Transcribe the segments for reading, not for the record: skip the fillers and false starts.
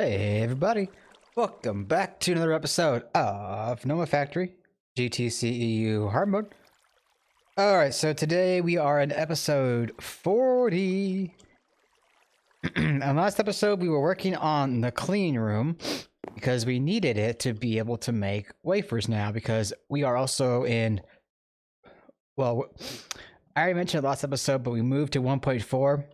Hey everybody, welcome back to another episode of Nomi Factory, GTCEu hard mode. Alright, so today we are in episode 40. In last episode we were working on the clean room because we needed it to be able to make wafers now, because we are also in, well, I already mentioned it last episode, but we moved to 1.4.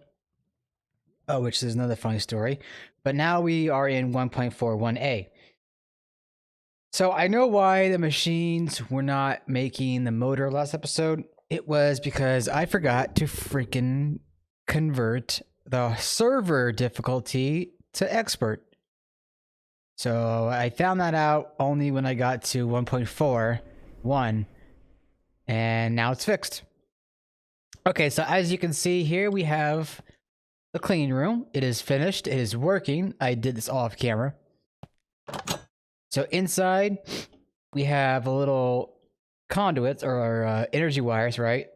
Oh, which is another funny story. But now we are in 1.41a. So I know why the machines were not making the motor last episode. It was because I forgot to freaking convert the server difficulty to expert. So I found that out only when I got to 1.41, and now it's fixed. Okay, so as you can see here, we have the clean room. It is finished. It is working. I did this off camera. So inside, we have a little conduits or energy wires, right?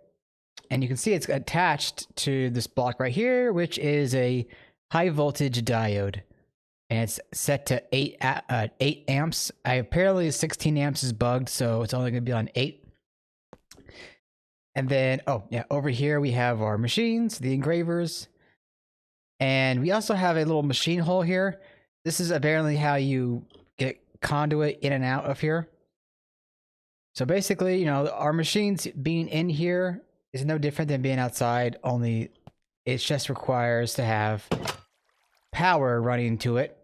And you can see it's attached to this block right here, which is a high voltage diode. And it's set to 8 amps. Apparently 16 amps is bugged, so it's only going to be on 8. And then, oh yeah, over here we have our machines, the engravers. And we also have a little machine hole here. This is apparently how you get conduit in and out of here. So basically, you know, our machines being in here is no different than being outside, only it just requires to have power running to it,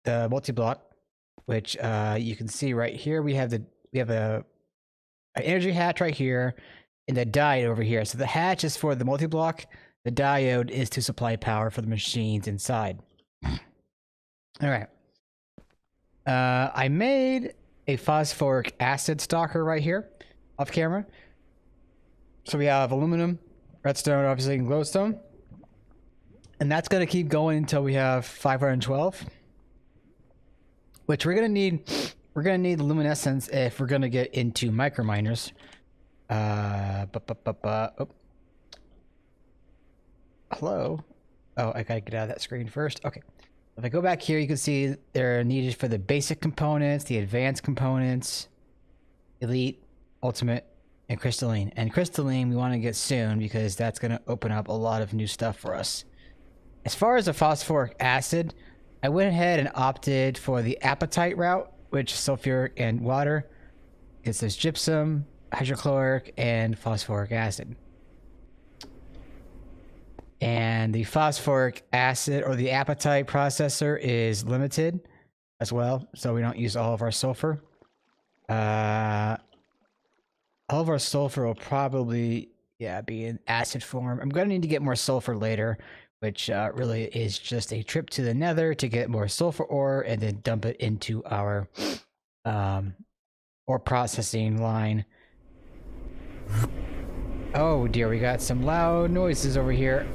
the multi-block, which you can see right here. We have an energy hatch right here and the diode over here. So the hatch is for the multi-block. The diode is to supply power for the machines inside. All right. I made a phosphoric acid stalker right here off camera. So we have aluminum, redstone, obviously, and glowstone. And that's going to keep going until we have 512. Which we're going to need. We're going to need luminescence if we're going to get into microminers. Oh. Hello? Oh, I gotta get out of that screen first. Okay. If I go back here, you can see they're needed for the basic components, the advanced components, elite, ultimate, and crystalline. And crystalline we want to get soon because that's going to open up a lot of new stuff for us. As far as the phosphoric acid, I went ahead and opted for the apatite route, which is sulfuric and water. It says gypsum, hydrochloric, and phosphoric acid. And the phosphoric acid or the apatite processor is limited as well, so we don't use all of our sulfur. All of our sulfur will probably, be in acid form. I'm going to need to get more sulfur later, which really is just a trip to the nether to get more sulfur ore and then dump it into our ore processing line. Oh dear, we got some loud noises over here.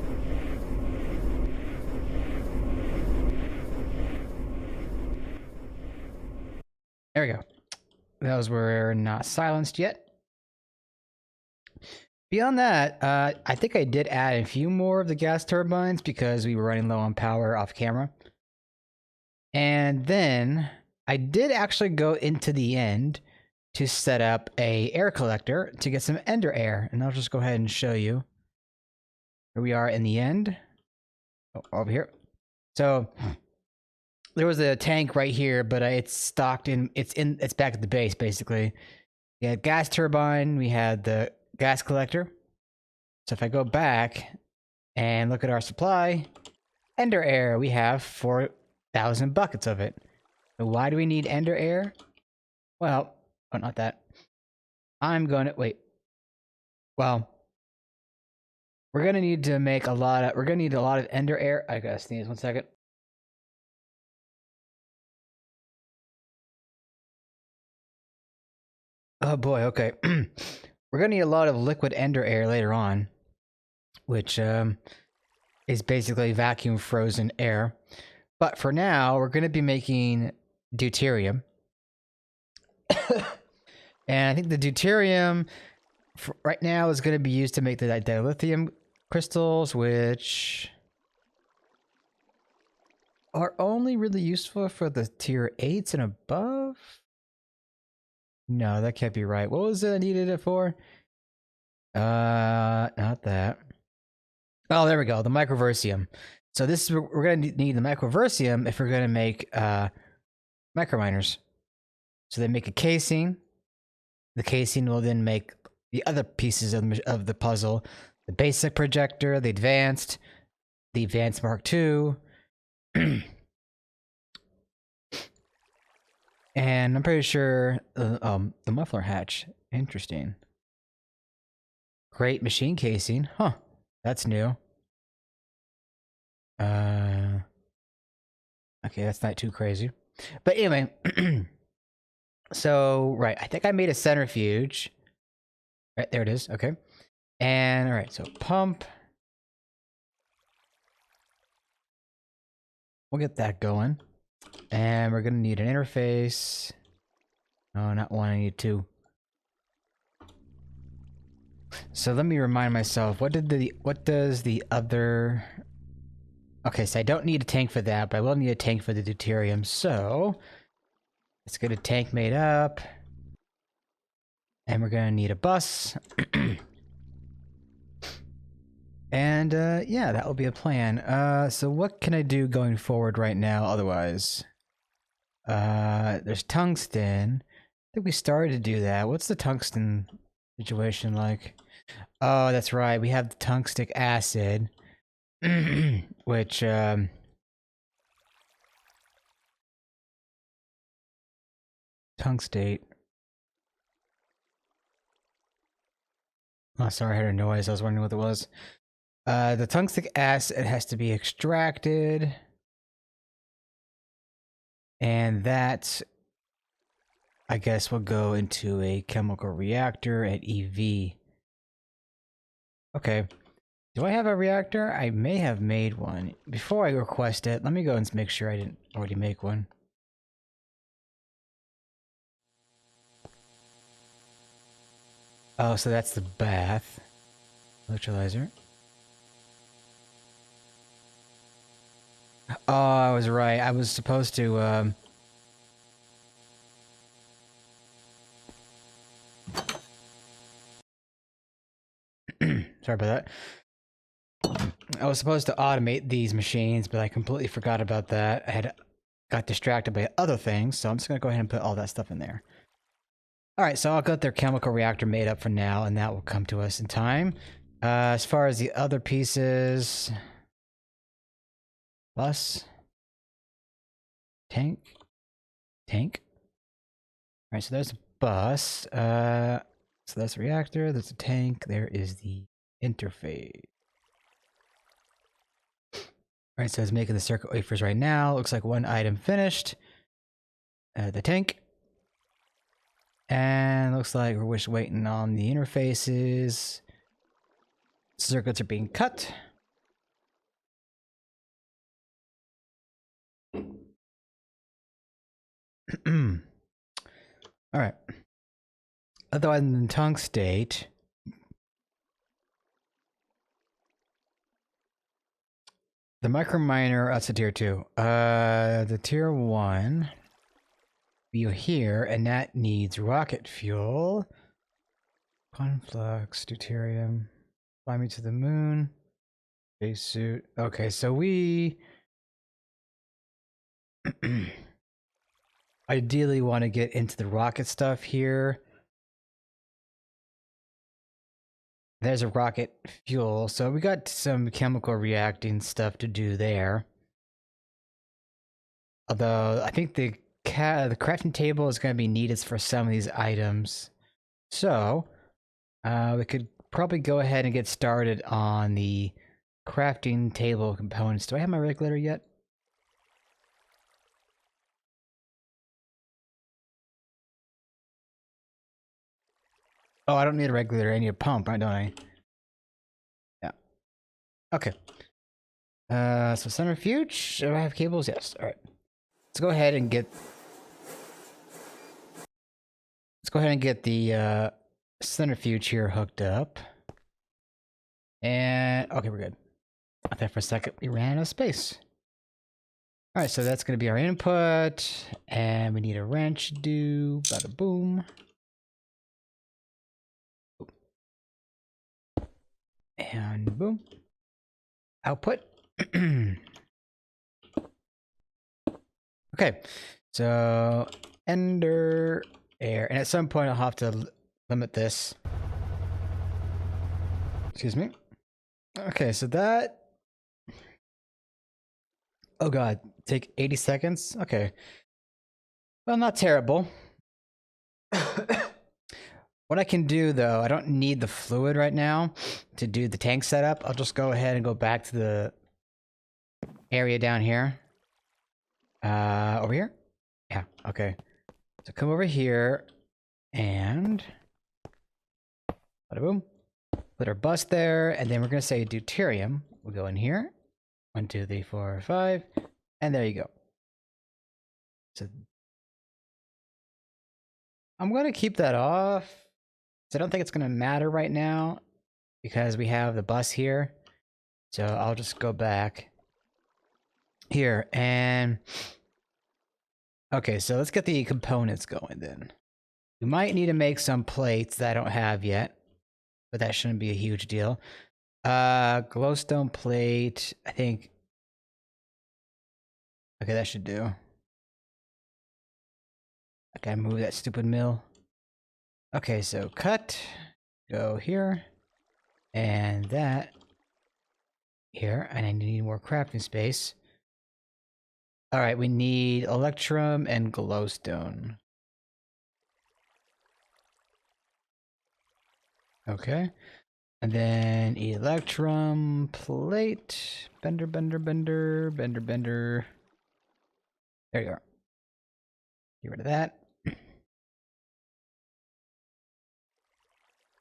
There we go. Those were not silenced yet. Beyond that, I think I did add a few more of the gas turbines because we were running low on power off camera. And then I did actually go into the end to set up a air collector to get some ender air. And I'll just go ahead and show you. Here we are in the end. Oh, over here. So there was a tank right here, but it's stocked in. It's back at the base basically. We had gas turbine. We had the gas collector. So if I go back and look at our supply, ender air, we have 4,000 buckets of it. So why do we need ender air? Well, oh, not that. I'm going to wait. Well, we're gonna need to make a lot of. We're gonna need a lot of ender air. I gotta sneeze 1 second. Oh boy, okay. We're gonna need a lot of liquid ender air later on, which is basically vacuum frozen air. But for now, we're gonna be making deuterium. And I think the deuterium right now is gonna be used to make the dilithium crystals, which are only really useful for the tier 8s and above? No, that can't be right. What was it I needed it for? Not that. Oh, there we go. The microversium. So this is we're gonna need the microversium if we're gonna make microminers. So they make a casing. The casing will then make the other pieces of the puzzle: the basic projector, the advanced Mark II, and I'm pretty sure the muffler hatch. Interesting. Great machine casing, huh? That's new. Okay, that's not too crazy. But anyway, so, right, I think I made a centrifuge. Right, there it is, okay. And, all right, so pump. We'll get that going. And we're gonna need an interface. Oh, not one, I need two. So let me remind myself, what does the other... Okay, so I don't need a tank for that, but I will need a tank for the deuterium, so... Let's get a tank made up. And we're gonna need a bus. And, yeah, that will be a plan. So what can I do going forward right now, otherwise? There's tungsten. I think we started to do that. What's the tungsten situation like? Oh, that's right. We have the tungstic acid, which, tungstate. Oh, sorry, I heard a noise. I was wondering what it was. The tungstic acid has to be extracted. And that, I guess, will go into a chemical reactor at EV. Okay. Do I have a reactor? I may have made one. Before I request it, let me go and make sure I didn't already make one. Oh, so that's the bath. Electrolyzer. Oh, I was right. I was supposed to, sorry about that. I was supposed to automate these machines, but I completely forgot about that. I got distracted by other things, so I'm just gonna go ahead and put all that stuff in there. Alright, so I'll get their chemical reactor made up for now, and that will come to us in time. As far as the other pieces... Bus. Tank. Alright, so there's a bus. So that's the reactor, there's a tank, there is the interface. Alright, so it's making the circuit wafers right now. Looks like one item finished. The tank. And looks like we're just waiting on the interfaces. Circuits are being cut. Alright. Otherwise than tungstate, the microminer, that's a tier 2. The tier 1 be here, and that needs rocket fuel. Conflux, deuterium, fly me to the moon, spacesuit. Okay, so we ideally want to get into the rocket stuff here. There's a rocket fuel, so we got some chemical reacting stuff to do there. Although I think the crafting table is going to be needed for some of these items, so we could probably go ahead and get started on the crafting table components. Do I have my regulator yet? Oh, I don't need a regulator. I need a pump, right? Don't I? Yeah. Okay. So centrifuge. Do I have cables? Yes. All right. Let's go ahead and get. Let's go ahead and get the centrifuge here hooked up. And okay, we're good. I thought for a second we ran out of space. All right, so that's going to be our input, and we need a wrench to do. Bada boom. And boom. Output. Okay, so ender air, and at some point I'll have to limit this. Excuse me. Okay, so that. Oh god, take 80 seconds? Okay. Well, not terrible. What I can do though, I don't need the fluid right now to do the tank setup. I'll just go ahead and go back to the area down here. Over here? Yeah, okay. So come over here and bada boom. Put our bus there, and then we're gonna say deuterium. We'll go in here. 1, 2, 3, 4, 5, and there you go. So I'm gonna keep that off. So I don't think it's gonna matter right now because we have the bus here. So I'll just go back here and okay, so let's get the components going then. We might need to make some plates that I don't have yet, but that shouldn't be a huge deal. Glowstone plate, I think. Okay, that should do. I gotta move that stupid mill. Okay, so cut, go here, and that here, and I need more crafting space. All right, we need electrum and glowstone. Okay, and then electrum plate, bender, bender, bender, bender, bender. There you are. Get rid of that.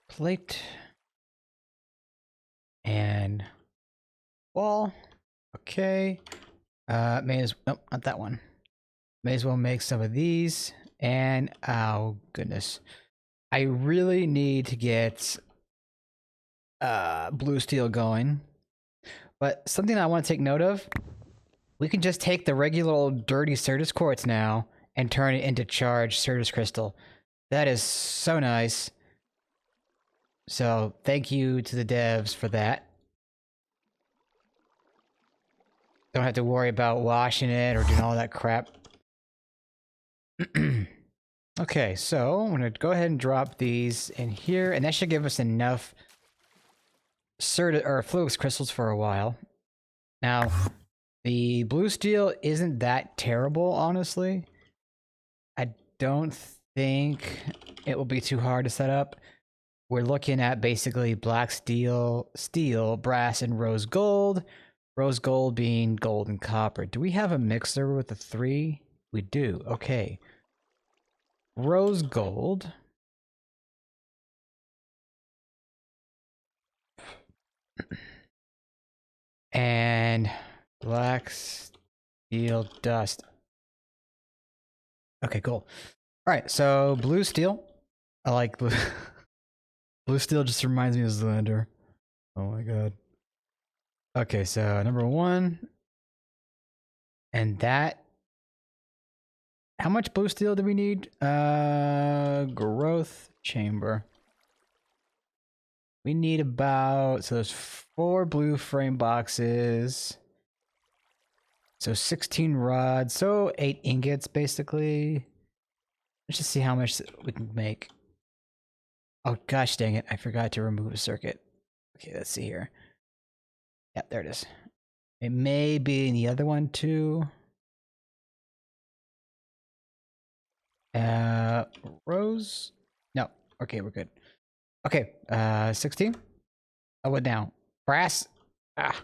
Plate and wall. Okay. May as nope, not that one. May as well make some of these. And oh goodness, I really need to get blue steel going. But something I want to take note of: we can just take the regular old dirty Certus quartz now and turn it into charged Certus crystal. That is so nice. So thank you to the devs for that. Don't have to worry about washing it or doing all that crap. Okay, so I'm gonna go ahead and drop these in here, and that should give us enough Fluix crystals for a while. Now, the blue steel isn't that terrible, honestly. I don't think it will be too hard to set up. We're looking at basically black steel, brass, and rose gold. Rose gold being gold and copper. Do we have a mixer with the 3? We do. Okay. Rose gold. And black steel dust. Okay, cool. All right, so blue steel. I like blue. Blue steel just reminds me of Zelander. Oh my god. Okay, so number 1. And that. How much blue steel do we need? Growth chamber. We need about, so there's 4 blue frame boxes. So 16 rods, so 8 ingots basically. Let's just see how much we can make. Oh gosh dang it, I forgot to remove a circuit. Okay, let's see here. Yeah, there it is. It may be in the other one too. Rose? No, okay, we're good. Okay, 16? Oh, what now? Brass? Ah.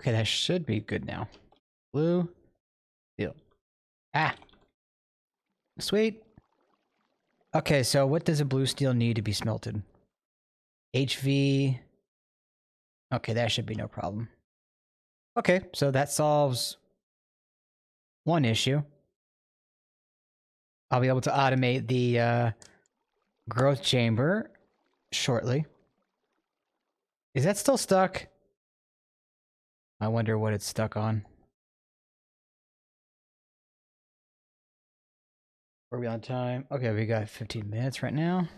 Okay, that should be good now. Blue, steel. Ah. Sweet. Okay, so what does a blue steel need to be smelted? HV. Okay, that should be no problem. Okay, so that solves one issue. I'll be able to automate the growth chamber shortly. Is that still stuck? I wonder what it's stuck on. Are we on time? Okay, we got 15 minutes right now.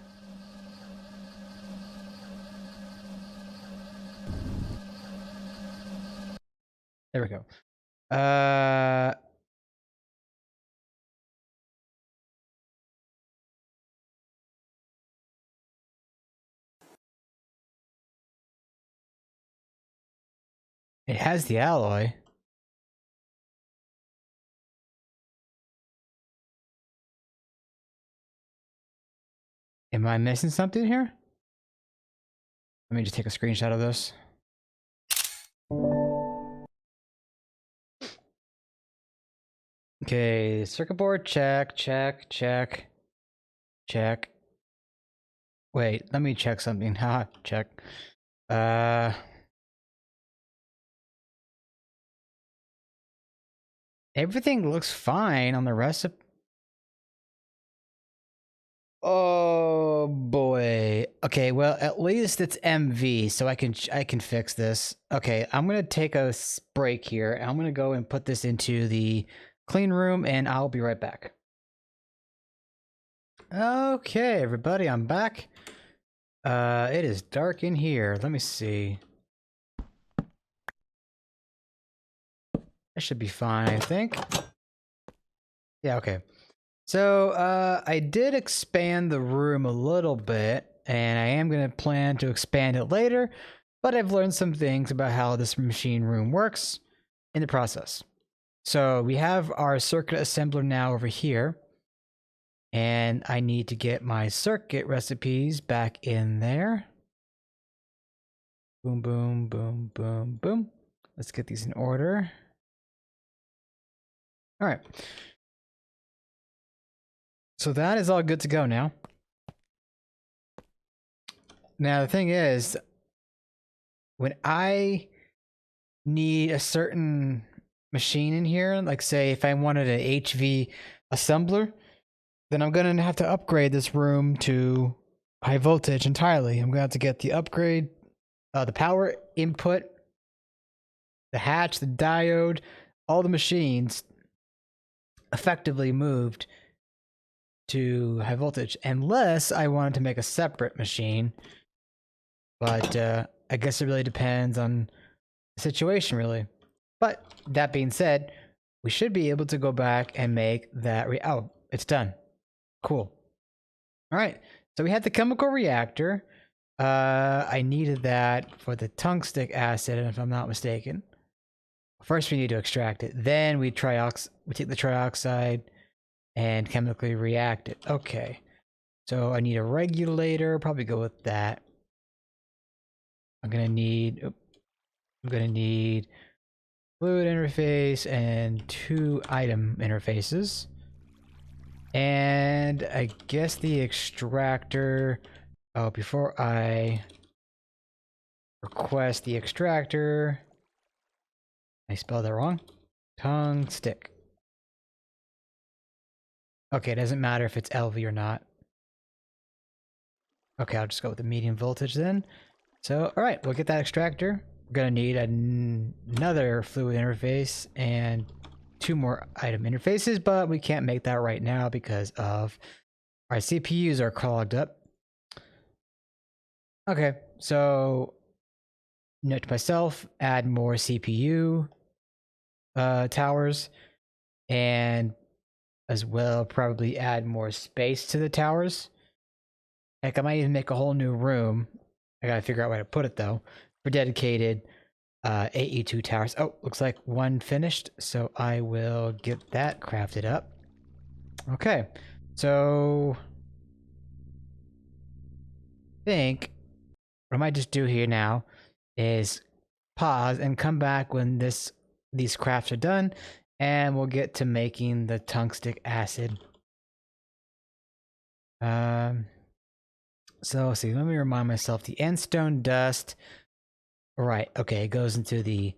There we go. It has the alloy. Am I missing something here? Let me just take a screenshot of this. Okay, circuit board, check. Wait, let me check something. Haha, check. Everything looks fine on the recipe. Oh boy. Okay, well at least it's MV, so I can fix this. Okay, I'm gonna take a break here. I'm gonna go and put this into the clean room, and I'll be right back. Okay, everybody, I'm back. It is dark in here. Let me see. That should be fine, I think. Yeah, okay. So, I did expand the room a little bit, and I am going to plan to expand it later, but I've learned some things about how this machine room works in the process. So, we have our circuit assembler now over here, and I need to get my circuit recipes back in there. Boom, boom, boom, boom, boom. Let's get these in order. All right. So that is all good to go now. Now, the thing is, when I need a certain machine in here, like say if I wanted an HV assembler, then I'm going to have to upgrade this room to high voltage entirely. I'm going to have to get the upgrade, the power input, the hatch, the diode, all the machines effectively moved to high voltage, unless I wanted to make a separate machine. But I guess it really depends on the situation, really. But that being said, we should be able to go back and make that. Oh, it's done. Cool. All right. So we had the chemical reactor. I needed that for the tungstic acid, if I'm not mistaken. First, we need to extract it. Then we take the trioxide and chemically react it. Okay. So I need a regulator. Probably go with that. I'm gonna need fluid interface and 2 item interfaces. And I guess the extractor. Oh, before I request the extractor, I spelled that wrong. Tungsten. Okay, it doesn't matter if it's LV or not. Okay, I'll just go with the medium voltage then. So, all right, we'll get that extractor. We're gonna need another fluid interface and 2 more item interfaces, but we can't make that right now because of our CPUs are clogged up. Okay, so note to myself, add more CPU towers, and as well probably add more space to the towers. Heck, I might even make a whole new room. I gotta figure out where to put it though, for dedicated AE2 towers. Oh, looks like one finished, so I will get that crafted up. Okay, so I think what I might just do here now is pause and come back when these crafts are done, and we'll get to making the tungstic acid. So let's see, let me remind myself, the endstone dust. Right, okay, it goes into the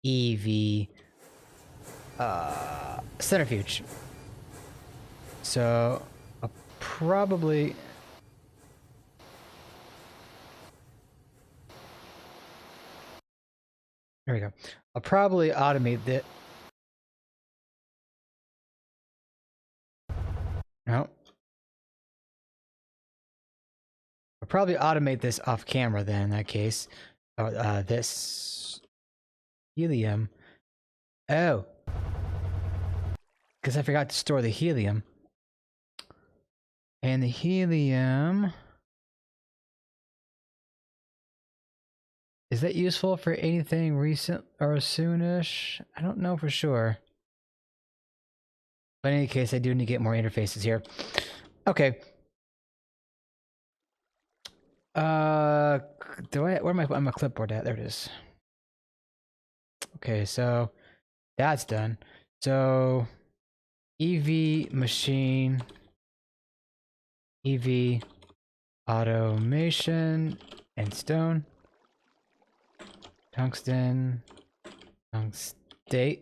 EV centrifuge. So I'll probably... There we go. I'll probably automate that. No. I'll probably automate this off camera then in that case. This helium. Oh. Because I forgot to store the helium. And the helium... Is that useful for anything recent or soonish? I don't know for sure. But in any case, I do need to get more interfaces here. Okay. Where am I on my clipboard at? There it is. Okay, so that's done. So EV machine, EV automation and stone, tungsten, tungstate,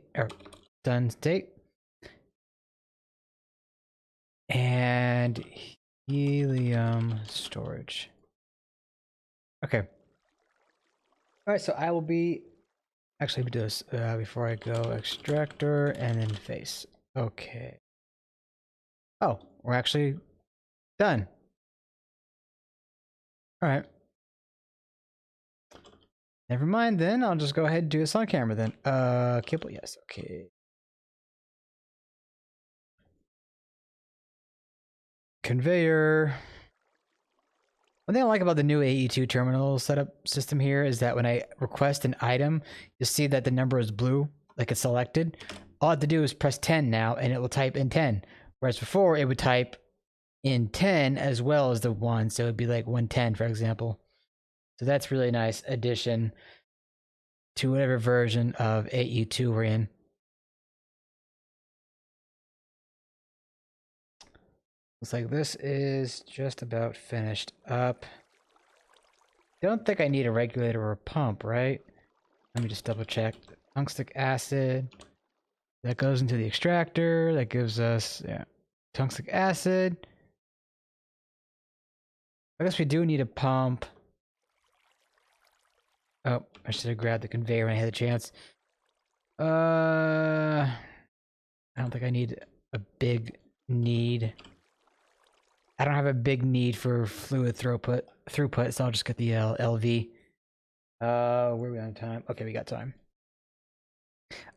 and helium storage. Okay. All right, so I will be... Actually, let me do this before I go. Extractor and then face. Okay. Oh, we're actually done. All right. Never mind then. I'll just go ahead and do this on camera then. Cable, yes. Okay. Conveyor. One thing I like about the new AE2 terminal setup system here is that when I request an item, you'll see that the number is blue, like it's selected. All I have to do is press 10 now, and it will type in 10. Whereas before, it would type in 10 as well as the 1, so it would be like 110, for example. So that's really nice addition to whatever version of AE2 we're in. Looks like this is just about finished up. Don't think I need a regulator or a pump, right? Let me just double check. Tungstic acid. That goes into the extractor. That gives us, yeah, tungstic acid. I guess we do need a pump. Oh, I should have grabbed the conveyor when I had a chance. I don't think I need a big need. I don't have a big need for fluid throughput, so I'll just get the LV. Where are we on time? Okay, we got time.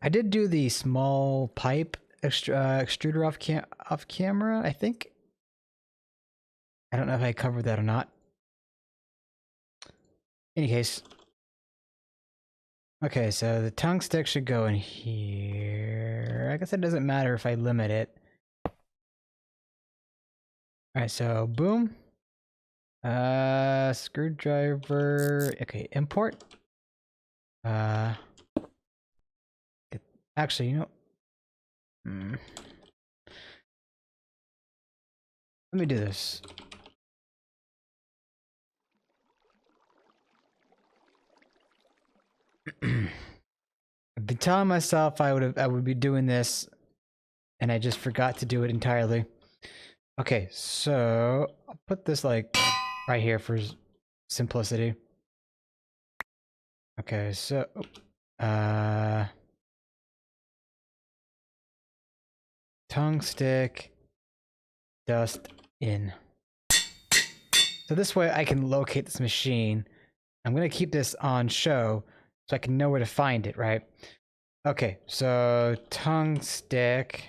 I did do the small pipe extruder off camera, I think. I don't know if I covered that or not. In any case. Okay, so the tongue stick should go in here. I guess it doesn't matter if I limit it. Alright, so boom. Screwdriver. Okay, import. Actually, you know. Let me do this. I've been telling myself I would be doing this, and I just forgot to do it entirely. Okay, so I'll put this like right here for simplicity. Okay, so tongue stick dust in. So this way I can locate this machine. I'm gonna keep this on show so I can know where to find it, right? Okay, so tongue stick.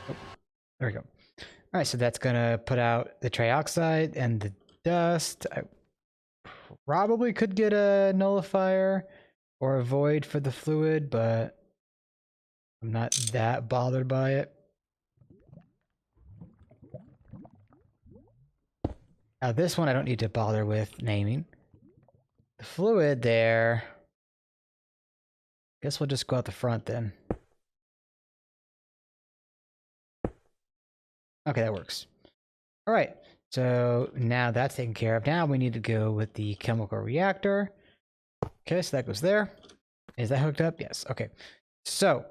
Oh, there we go. All right, so that's gonna put out the trioxide and the dust. I probably could get a nullifier or a void for the fluid, but I'm not that bothered by it. Now this one I don't need to bother with naming. The fluid there. Guess we'll just go out the front then. Okay, that works. All right, so now that's taken care of. Now we need to go with the chemical reactor. Okay, so that goes there. Is that hooked up? Yes, okay. So,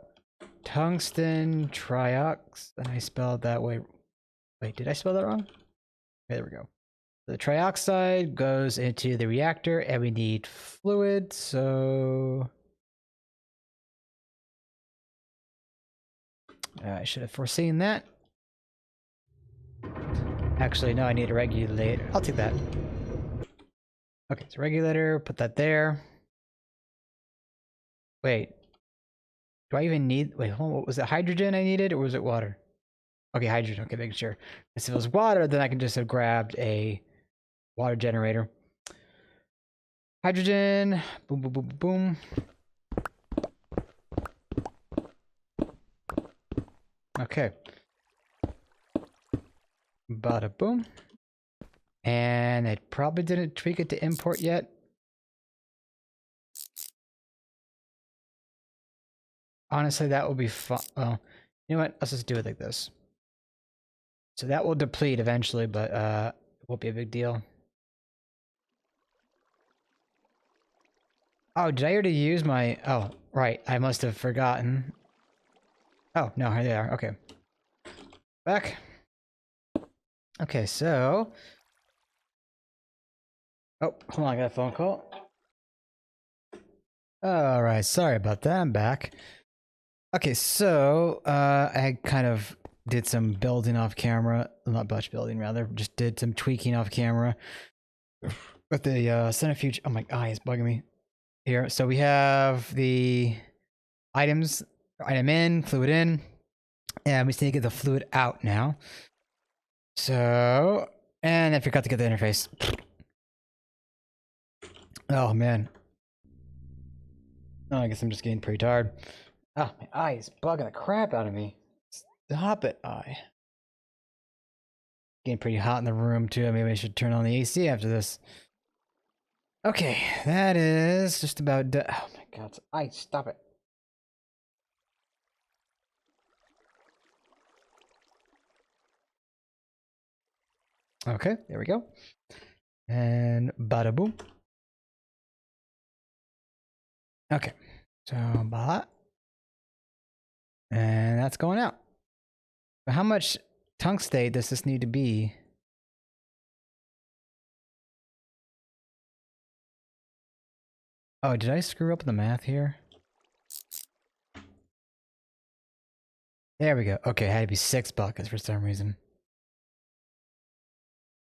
tungsten triox, and I spelled that way. Wait, did I spell that wrong? Okay, there we go. The trioxide goes into the reactor, and we need fluid, so... I should have foreseen that. Actually, no, I need a regulator. I'll take that. Okay, so regulator, put that there. Wait. Do I even need... Wait, hold on. What was it? Hydrogen I needed, or was it water? Okay, hydrogen. Okay, making sure. If it was water, then I can just have grabbed a water generator. Hydrogen. Boom, boom, boom, boom. Okay. Bada boom. And I probably didn't tweak it to import yet. Honestly, that will be fun. Well, you know what? Let's just do it like this. So that will deplete eventually, but it won't be a big deal. Oh, did I already use my... Oh, right. I must have forgotten. Oh, no, here they are. Okay. Back. Okay, so... Oh, hold on. I got a phone call. Alright, sorry about that. I'm back. Okay, so I kind of did some building off camera. Not much building, rather. Just did some tweaking off camera with the centrifuge. Oh, my eye is bugging me. Here, so we have the items, item in, fluid in, and we just need to get the fluid out now. So, and I forgot to get the interface. Oh, man. Oh, I guess I'm just getting pretty tired. Ah, my eye is bugging the crap out of me. Stop it, eye. Getting pretty hot in the room, too. Maybe I should turn on the AC after this. Okay, that is just about done. Oh, my God. Eye, stop it. Okay, there we go. And bada boom. Okay, so blah. And that's going out. But how much tungstate does this need to be? Oh, did I screw up the math here? There we go. Okay, it had to be 6 buckets for some reason.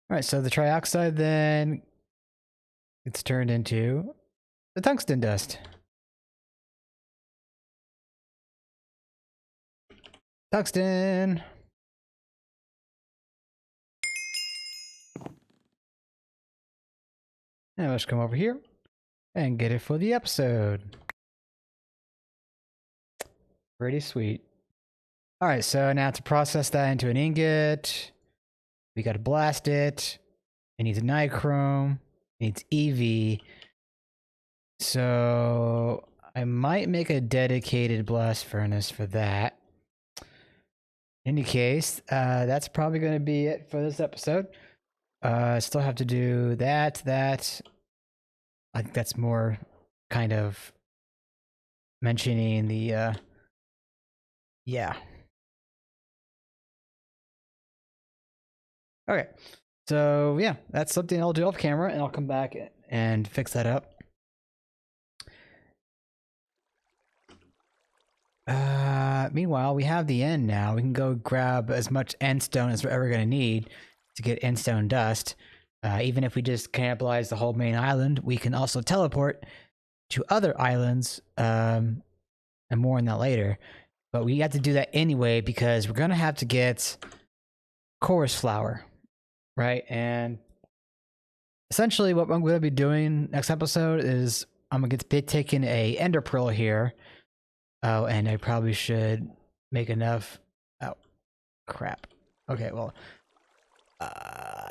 Alright, so the trioxide then gets turned into the tungsten dust. Tungsten! Now let's come over here and get it for the episode. Pretty sweet. Alright, so now to process that into an ingot, we gotta blast it. It needs a nichrome. It needs EV. So I might make a dedicated blast furnace for that. In any case, that's probably going to be it for this episode. I still have to do that. I think that's more kind of mentioning the, yeah. Okay. So, yeah, that's something I'll do off camera, and I'll come back and fix that up. Meanwhile, we have the end now. We can go grab as much end stone as we're ever going to need to get end stone dust. Even if we just cannibalize the whole main island, we can also teleport to other islands, and more on that later. But we have to do that anyway because we're going to have to get chorus flower, right? And essentially what I'm going to be doing next episode is I'm going to be taking a ender pearl here. Oh, and I probably should make enough. Oh, crap. Okay, well,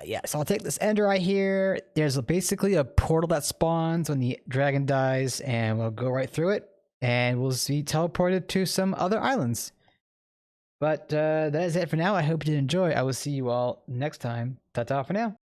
yeah, so I'll take this ender eye here. There's basically a portal that spawns when the dragon dies, and we'll go right through it, and we'll be teleported to some other islands. But that is it for now. I hope you did enjoy. I will see you all next time. Ta-ta for now.